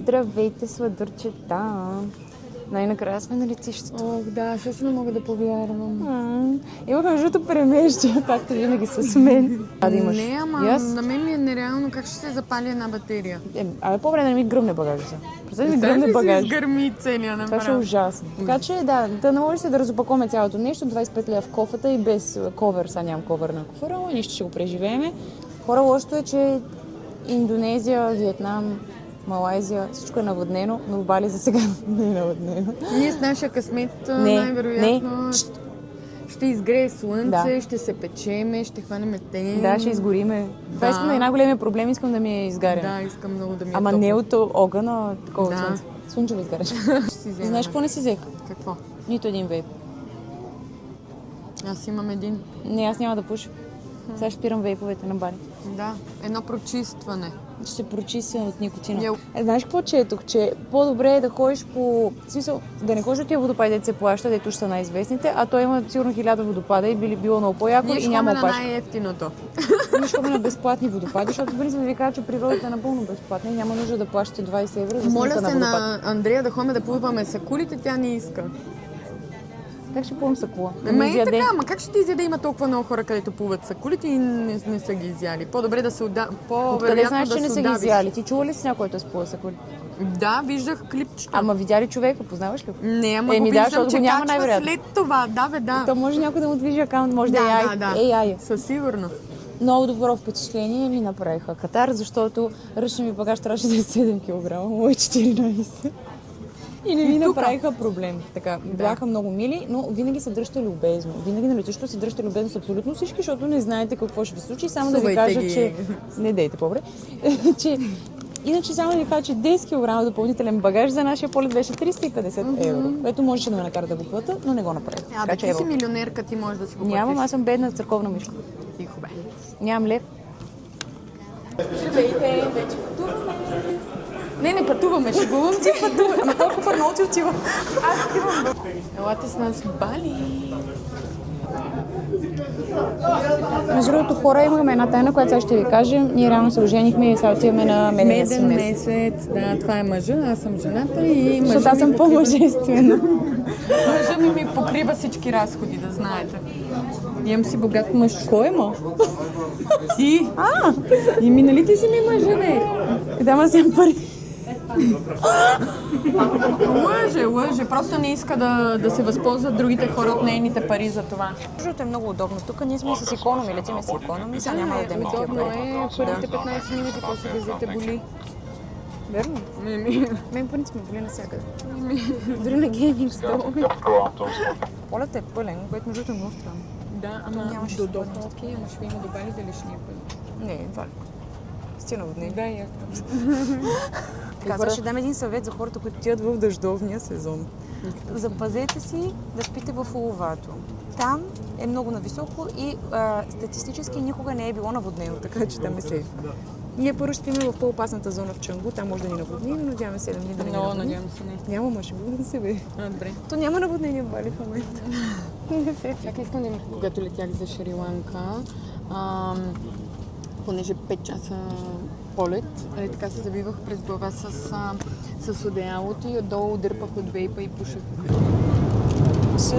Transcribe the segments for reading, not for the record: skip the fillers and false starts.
Здравейте, сладурчета! Най-накрая сме на летището. Ох, да, също не мога да повярвам. Имахме жуто премеждие, както винаги с мен. Да имаш. Не, ама на мен ми е нереално как ще се запали една батерия. Абе, по-добре да не ми гръмне багажа сега. Представи ми гръмне багаж. Гърми целия направо. Това ще е ужасно. Така че да наложи се да разопакуваме цялото нещо, 25 лева в кофата и без ковер. Сега нямам ковер на кофера, но нищо ще го преживееме. Хора, лошото е, че Индонезия, Виетнам, Малайзия, всичко е наводнено, но в Бали за сега не е наводнено. Ние с нашия късмет най-вероятно ще изгрее слънце, ще се печеме, ще хванеме тен. Да, ще изгориме. Това искам да е най-големия проблем, искам да ми е изгаряне. Да, искам много да ми е Ама топло. не от огъна, такова от слънце. Слънчево изгаряш. Знаеш какво не си взех? Какво? Нито един вейп. Аз имам един. Не, аз няма да пуша. Сега ще спирам вейповете на Бали. Да, едно прочистване. Ще прочистя от никотина. Знаеш какво четох? Че по-добре е да ходиш по... В смисъл, да не ходиш от тия водопади, дето се плаща, дето ще са най-известните, а той има сигурно 1000 водопада и било много по-яко и няма опашка. Ние ще на най-ефтиното. Ние ще ходим на безплатни водопади, защото в принцип ви кажа, че природата е напълно безплатна и няма нужда да плащате 20 евро за Моля снимка на се водопад. на Андрея да ходим да плуваме с акулите, тя не иска. Как ще плувам с акула? Ама и така, ама как ще ти изяде, има толкова много хора, където плуват с акулите и не са ги изяли? По-добре да се отдави. Откъде знаеш, че не са ги изяли? Ти чува ли си някой, който е сплува с акули? Да, виждах клипчета. Ама видя ли човека? Познаваш ли? Не, ама го виждам, че няма качва след това. Да, бе, да. То може някой да му движи акаунт, може да е AI. Със сигурност. Много добро впечатление ми направиха Катар, защото ръчният ми багаж трябваше да е 7 кг, мой 14. И не ми направиха проблем. Така, бяха много мили, но винаги се дръжте любезно. Винаги на летището се дръжте любезно с абсолютно всички, защото не знаете какво ще ви случи. Само да ви кажа, че... Не дейте, по-добре. Иначе само да ви кажа, че 10 кг допълнителен багаж за нашия полет беше 350 евро, което можеше да ме накара да го плата, но не го направих. Ти си милионерка, ти можеш да си го платиш. Нямам, аз съм бедна църковна мишка. Тихо бе. Нямам лев. Здравейте, вече пътуваме. Не пътуваме, шегувам се. Ти пътуваш, ама толкова много ти отива. Аз отивам. Елате с нас в Бали. Между другото, хора, имаме една тайна, която сега ще ви кажем. Ние реално се оженихме и сега отиваме на меден месец. Да, това е мъжа, аз съм жената и мъжа. Защото аз съм по-мъжествена. Мъжа ми покрива всички разходи, да знаете. Имам си богат мъж. Кой е ма? Ти? И нали ти си ми мъжа, бе? Да, аз имам пари. Лъже. Просто не иска да се възползват другите хора от нейните пари за това. Защото е много удобно. Тук ние сме с икономи, летиме с икономи, сега няма да дадем такива пари. Удобно е, първите 15 минути, после газите боли. Верно? Мен по принцип ме боли навсякъде. Дори на гейминг стол. Полет е пълен, което между другото е много странно. Да, ама до дома, окей, ама ще има до Бали дали ще ни е пълен. Не, това ли? Стина от нея. Да, я. Казваш, ще дам един съвет за хората, които отиват в дъждовния сезон. Запазете си да спите в Уловато. Там е много нависоко и статистически никога не е било наводнено, така че там е сейф. Ние първо ще спим в по-опасната зона в Чангу, там може да ни наводни, но надяваме се 7 дни да не Много наводни. надявам се не. Няма, ма ще бъдем се бе. Добре. То няма наводнение в Бали в момента. Чакай, искам да ми, когато летях за Шри-Ланка, понеже 5 часа полет, така се забивах през глава с одеялото и отдолу дърпах от вейпа и пушах. С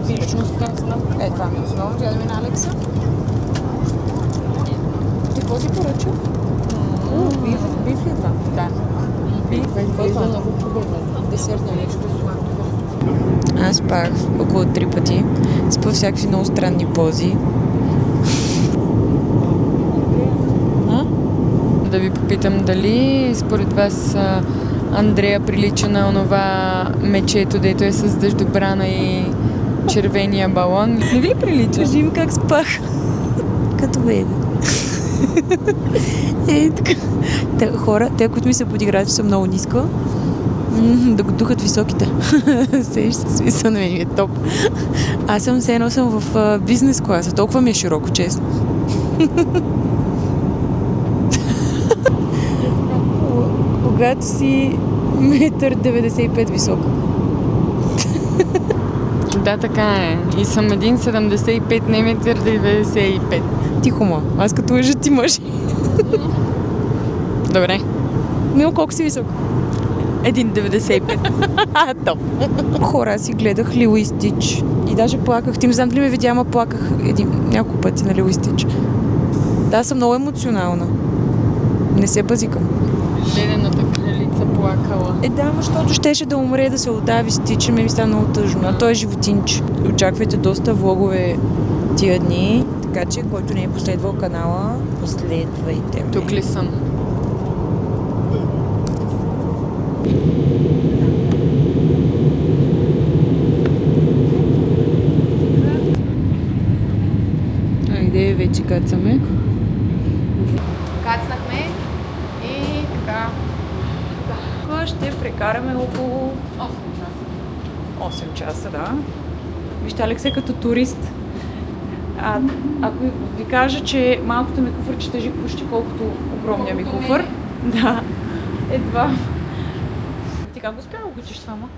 личността. Това ми е основно. Тя да ми на Алекса. Какво си поръча? Биф ли това? Да. Биф, изглежда много хубаво. Десертно нещо сладко. Аз спах около 3 пъти. Спах всякакви много странни пози. Да ви попитам дали според вас Андрея прилича на онова мечето, дето е с дъждобрана и червения балон. Не ви ли прилича? Кажи им как спах. Като бебе. Така. Хора, те, които ми се подиграват, че са много ниско, да го духат високите. Сеш се смисъл на мен ми е топ. Аз съм все едно съм в бизнес класа. Толкова ми е широко, честно. Когато си 1,95 м висок. Да, така е. И съм 1,75 м, не 1,95 м. Тихо ма, аз като лъжа ти мъж. Добре. Мил, колко си висок? 1,95. Топ. Хора, аз си гледах Лило и Стич. И даже плаках. Ти не знам дали ме видя, ама плаках няколко пъти на Лило и Стич. Да, съм много емоционална. Не се базикам. Ледената кралица плакала. Да, ама защото щеше да умре, да се отдави Стич, ми стана много тъжно. А той е животинч. Очаквайте доста влогове тия дни. Така че, който не е последвал канала, последвайте ме. Тук ли съм? Айде, вече кацаме. Кацнахме и така. Ще прекараме около 8 часа. 8 часа, да. Вижте, Алекс е като турист. Ако ви кажа, че малкото ми куфър тежи почти колкото огромния ми куфър. Да. Едва. Ти как успя да го учиш това, ма?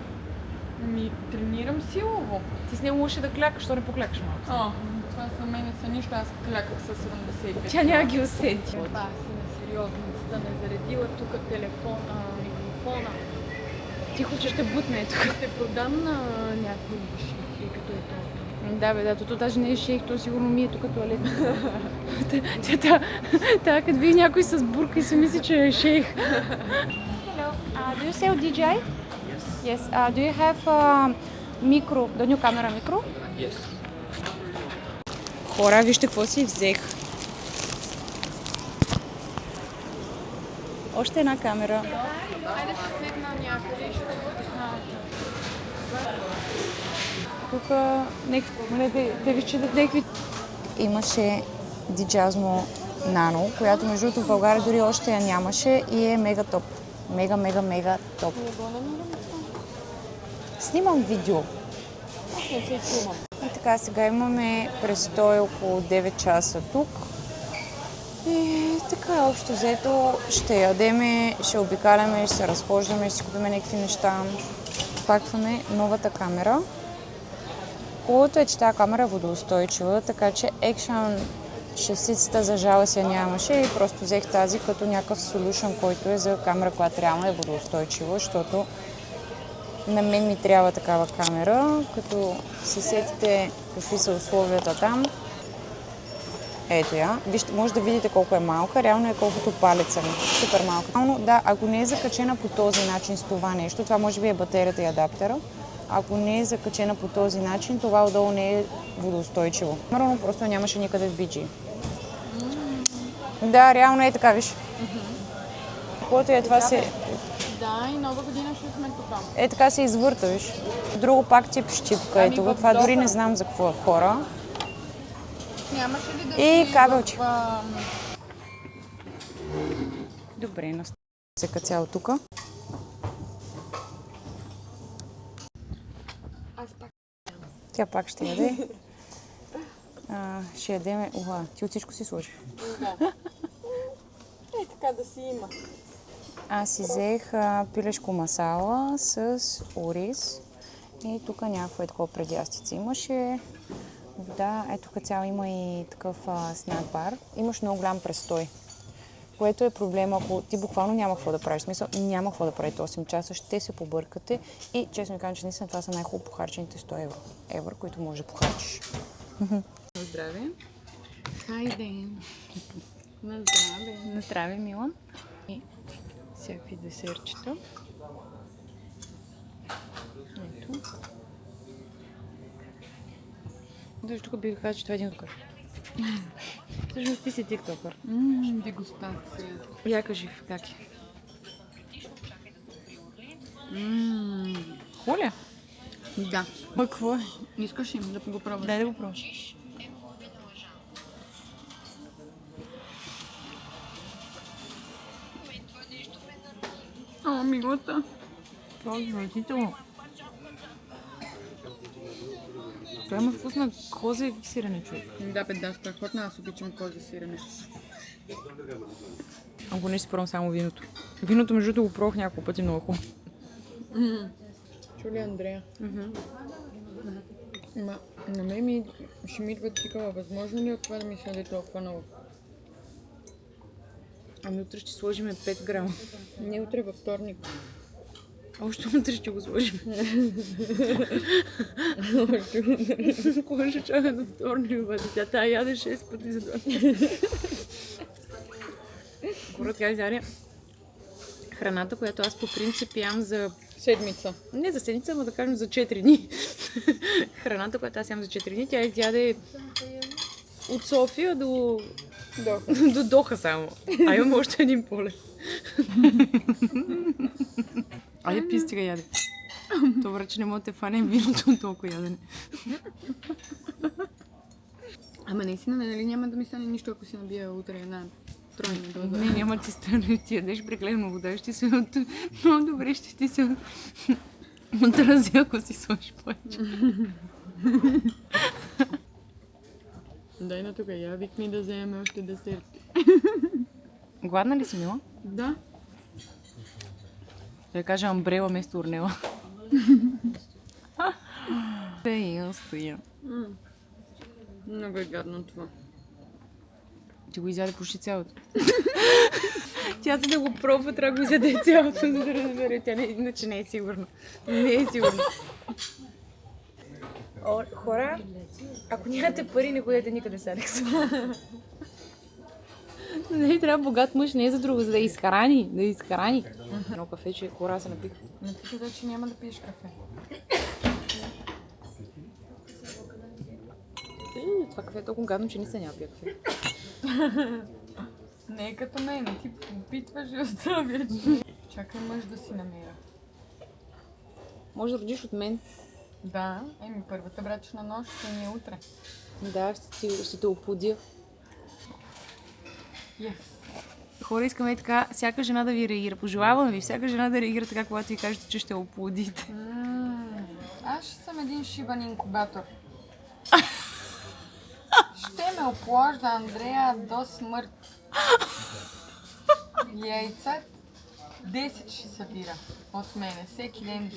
Тренирам силово. Ти с него можеше да клякаш, що не поклякаш малко. Това за мен са нищо, аз кляках с 75. Тя няма ги усети. Това си несериозността, не заредила тук телефона, микрофона. Тихо, че ще бутне тук. Ще продам на някой шейх, като е това. Да, бе, да, то даже не е шейх, то сигурно ми е тук туалет. Тя като види някой с бурка и си мисли, че е шейх. Hello, do you sell DJI? Yes. Yes. Do you have micro, the new camera micro? Yes. Хора, вижте какво си взех. Още една камера. Айде ще седна някъде и ще Тук те ви четат някакви... Имаше Dijazmo Nano, която между другото в България дори още я нямаше и е мега топ. Мега топ. Снимам видео. Аз не се чувам. И така, сега имаме престой около 9 часа тук. И така, общо взето, ще ядеме, ще обикаляме, ще се разхождаме, ще си купиме някакви неща. Пакваме новата камера. Хубавото е, че тази камера е водоустойчива, така че Action шестицата за жалост я нямаше и просто взех тази като някакъв solution, който е за камера, която реално е водоустойчива, защото на мен ми трябва такава камера, като се сетите какви са условията там. Ето я. Вижте, може да видите колко е малка, реално е колкото палеца ми. Супер малка. Да, ако не е закачена по този начин с това нещо, това може би е батерията и адаптера. Ако не е закачена по този начин, това отдолу не е водоустойчиво. Мърно просто нямаше никъде в BG. Да, реално е така, виж. Каквото е това се... Да, и нова година ще сме тук. Е, така се извърта, виж. Друго пак тип щипка. Ето го. Това дори не знам за какво е хора. Нямаше ли да И си кабелче. в... Добре, насека цяло тук. Аз пак. Тя пак ще яде. Ще ядеме... Ти от всичко си сложи. Да. Е, така да си има. Аз си взех пилешко масала с ориз. И тук някакво е такова предястица имаше. Вода, ето тук цяло има и такъв снак бар. Имаш много голям престой. Което е проблема, ако ти буквално няма какво да правиш. В смисъл, няма какво да правите 8 часа, ще се побъркате. И честно ми кажа, че наистина това са най-хубаво похарчените 100 евро, които можеш да похарчиш. На здраве. Хайде. На здраве. На здраве, Милан. И всякакви десертчета. Ето. Даже тук бих казал, че това е един токър. Всъщност ти си тиктокър. Дегустация. Я кажи, как е? Хуля? Да. Какво е? Искаш ли да го пробваш? Дай да го пробваш. О, милата. Това е отвратително. Това има вкус на козе и сирене, човек. Да, бе, да, страхотно. Аз обичам кози сирене. Ако не си пробвам само виното. Виното, между другото, го пробвах няколко пъти много хубаво. Чули, Андрея? Ма, на мен ще ми идва такава. Възможно ли от това да ми се яде толкова много? Ами утре ще сложим 5 грама. Не утре, във вторник. Още утре ще го сложим. Кога ще чака до вторник, бъде? Тя тая яде 6 пъти за това. Кора, тя изяде храната, която аз по принцип ям за... Седмица. Не за седмица, но да кажем за 4 дни. Храната, която аз ям за 4 дни, тя изяде от София до... до Доха само. А имам още един полет. Айде пи стига яде. Добре, че не мога да те фанем виното от толкова ядене. Ама наистина, нали няма да ми стане нищо, ако си набия утре една тройна доза. Не, няма ти стане, ти ядеш преклено вода, ще се много добре ще ти се отрази, ако си сложиш повече. Дай на тук, я викни да вземем още десерти. Гладна ли си, Мила? Да. Да кажа амбрела вместо орнела. Стоя. Много е гадно това. Ти го изяде почти цялото. Тя за да го пробва, трябва да го изяде цялото, за да разбере. Тя иначе не е сигурна. Не е сигурна. Хора, ако нямате пари, не ходете никъде с Алекс. Не трябва богат мъж, не е за друго, за да изхрани. Да изхрани. Много кафе, че хора се напиха. Не ти каза, че няма да пиеш кафе. Това кафе е толкова гадно, че не се няма пия кафе. Не е като мен, ти опитваш и оставяш. Чакай мъж да си намеря. Може да родиш от мен. Да, първата брачна нощ ще ни е утре. Да, ще те оплодя. Yes. Хора, искаме така всяка жена да ви реагира. Пожелавам ви всяка жена да реагира така, когато ви кажете, че ще оплодите. Аз ще съм един шибан инкубатор. Ще ме опложда Андрея до смърт. Яйца 10 ще събира от мене. Всеки ден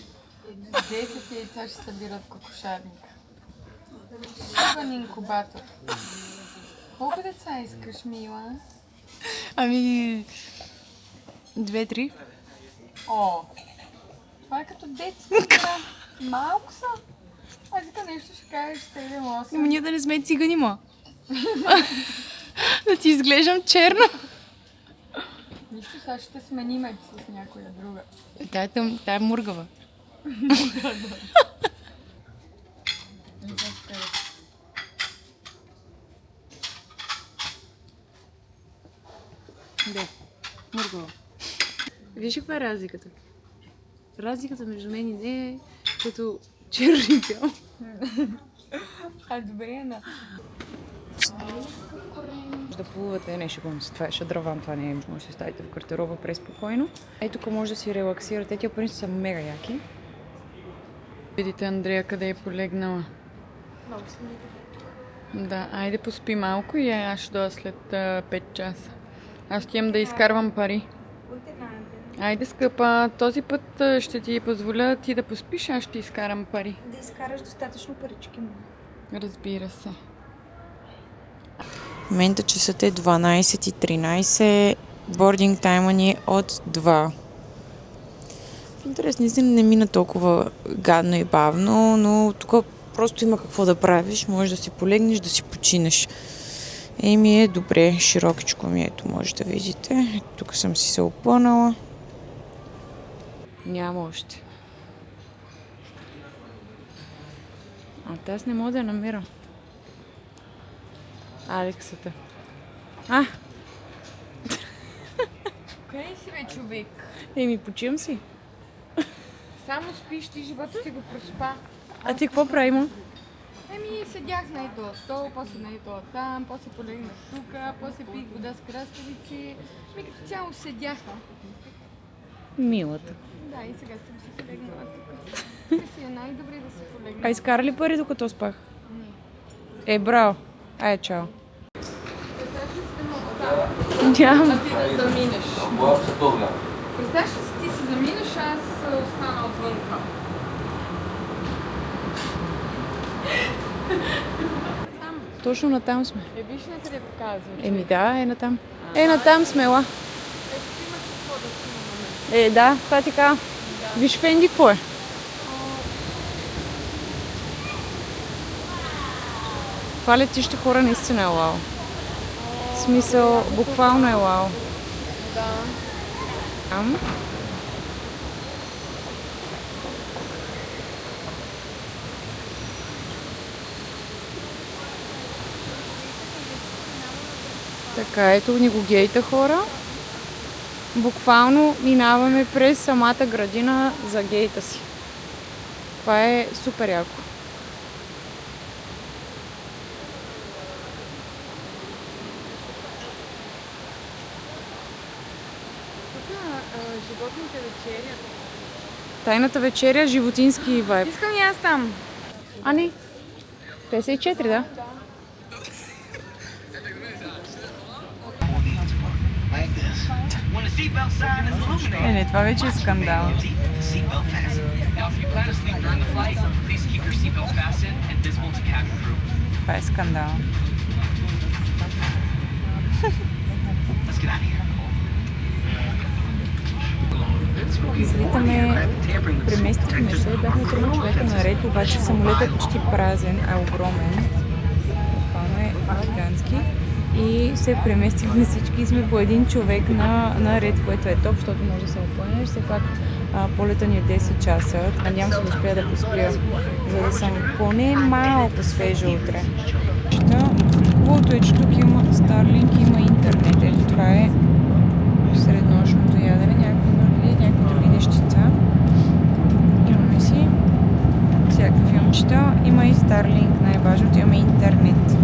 10 яйца ще събира от кокошарника. Шибан инкубатор. Колко деца искаш, Мила? Ами... 2-3. О, това е като детска. Малко са. Аз вика нещо ще кажеш 7-8. Ама ние да не сме цигани, ма. Да ти изглеждам черно. Нищо, сега ще смениме с някоя друга. Тая е мургава. Да, мургава. Виж каква е разликата? Разликата между мен и нея е като черни бял. Добре, да. Да плувате, не шегувам се, това е шадраван, това не е, може да се ставите в гардероба преспокойно. Ето тук може да си релаксирате, тия принцип са мега яки. Видите Андрея къде е полегнала. Много съм Да, айде поспи малко и аз ще дойда след 5 часа. Аз ти имам да изкарвам пари. Айде, скъпа, този път ще ти позволя ти да поспиш, аз ще изкарам пари. Да изкараш достатъчно парички. Разбира се. В момента часът е 12:13, бординг тайма ни е от 2. Интересно, наистина не мина толкова гадно и бавно, но тук просто има какво да правиш, можеш да си полегнеш, да си починеш. Ми е добре, широкичко ми ето, може да видите. Тук съм си се опънала. Няма още. Аз не мога да я намеря. Алексата. Къде си бе, човек? Почивам си. Само спиш, ти живота си го проспа. А ти какво правим? Седях на ето стол, после на ето там, после полегнах тук, после пих вода с краставици. Като цяло седяха. Милата. Да, и сега съм си полегнала тук. Ти си е най-добре да се полегна. А изкара ли пари докато спах? Браво. Чао. Нямам. А ти да заминеш. Представяш ли си ти се заминеш, аз остана отвънка. Точно натам сме. Виж на къде показваш. Да, натам. Натам сме, ла. Имаш какво да си на мен. Да, това ти кажа. Да. Виж Фенди какво е. Това летище хора наистина е вау. В смисъл, буквално е вау. Да. Там. Така, ето ни го гейта, хора. Буквално минаваме през самата градина за гейта си. Това е супер яко. Тук животните вечерят. Тайната вечеря, животински вайб. Искам и аз там. А не. 54, да? Не, това вече е скандал. Това е скандал. Излитаме, преместихме се, бяхме 3 човека наред, обаче самолетът е почти празен, а огромен. Буквално е гигантски. И се преместихме всички и сме по един човек на ред, което е топ, защото може да се опънеш. Все пак полета ни е 10 часа. Надявам се да успея да поспя, за да съм поне малко свежа утре. Хубавото е, че тук има Starlink, има интернет. Ето това е среднощното ядене, някакви други нещица. Имаме си всякакви филмчета. Има и Starlink, най-важното, имаме интернет.